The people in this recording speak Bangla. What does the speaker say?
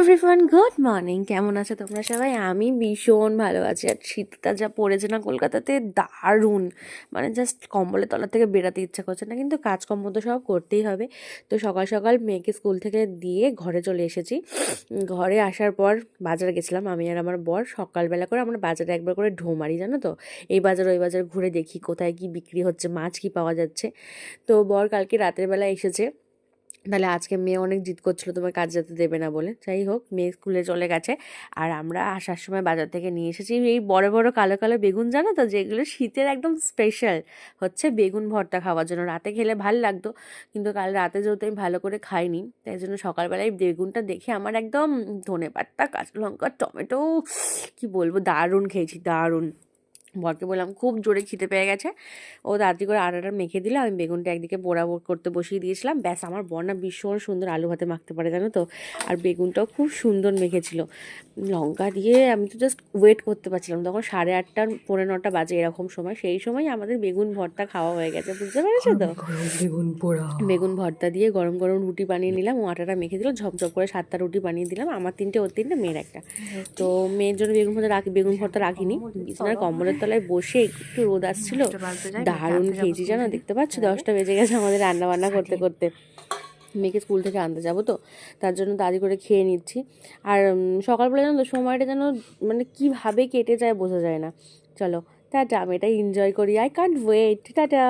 Everyone, good morning. কেমন আছো তোমরা সবাই? আমি ভীষণ ভালো আছি। আর শীতটা যা পড়েছে না কলকাতাতে, দারুণ। মানে জাস্ট কম্বলের তলা থেকে বেরাতে ইচ্ছা করছে না, কিন্তু কাজকর্ম তো সব করতেই হবে। তো সকাল সকাল মেয়েকে স্কুল থেকে দিয়ে ঘরে চলে এসেছি। ঘরে আসার পর বাজারে গেছিলাম আমি আর আমার বর। সকালবেলা করে আমরা বাজারে একবার করে ঢো মারি, জানো তো। এই বাজার ওই বাজার ঘুরে দেখি কোথায় কি বিক্রি হচ্ছে, মাছ কি পাওয়া যাচ্ছে। তো বর কালকে রাতের বেলা এসেছে, তাহলে আজকে মেয়ে অনেক জিদ করছিল তোমার কাজ যেতে দেবে না বলে। যাই হোক, মেয়ে স্কুলে চলে গেছে। আর আমরা আসার সময় বাজার থেকে নিয়ে এসেছি এই বড় বড় কালো কালো বেগুন, জানো তো, যেগুলো শীতের একদম স্পেশাল হচ্ছে বেগুন ভর্তা খাওয়ার জন্য। রাতে খেলে ভালো লাগতো, কিন্তু কাল রাতে যেহেতু আমি ভালো করে খাইনি, তাই জন্য সকালবেলায় বেগুনটা দেখে আমার একদম ধনেপাতা, কাঁচা লঙ্কা, টমেটো, কি বলবো, দারুণ খেয়েছি, দারুণ। বরকে বললাম খুব জোরে খিদে পেয়ে গেছে, ও তাড়াতাড়ি করে আটাটা মেখে দিল। আমি বেগুনটা একদিকে পোড়া করতে বসিয়ে দিয়েছিলাম। ব্যাস, আমার বর না ভীষণ সুন্দর আলু ভাতে মাখতে পারে, জানো তো। আর বেগুনটাও খুব সুন্দর মেখেছিল লঙ্কা দিয়ে। আমি তো জাস্ট ওয়েট করতে পারছিলাম। তখন 8:30 9:30 বাজে এরকম সময়। সেই সময় আমাদের বেগুন ভর্তা খাওয়া হয়ে গেছে, বুঝতে পেরেছো তো। বেগুন ভর্তা দিয়ে গরম গরম রুটি বানিয়ে নিলাম। ও আটাটা মেখে দিল, ঝপঝপ করে 7টা রুটি বানিয়ে দিলাম। আমার 3টে, ওর 3টে, মেয়ের একটা। তো মেয়ের জন্য বেগুন ভর্তা রাখিনি, বিছানার কম্বলের তলায় বসে একটু রোদ আসছিল, দারুণ খেয়েছি, জানো। দেখতে পাচ্ছ 10টা বেজে গেছে আমাদের রান্না বান্না করতে করতে। মেয়েকে স্কুল থেকে আনতে যাবো তো, তার জন্য তাড়াতাড়ি করে খেয়ে নিচ্ছি। আর সকালবেলা জানো তো সময়টা যেন মানে কীভাবে কেটে যায় বোঝা যায় না। চলো টাটা, আমি এটাই এনজয় করি। I can't wait. টাটা।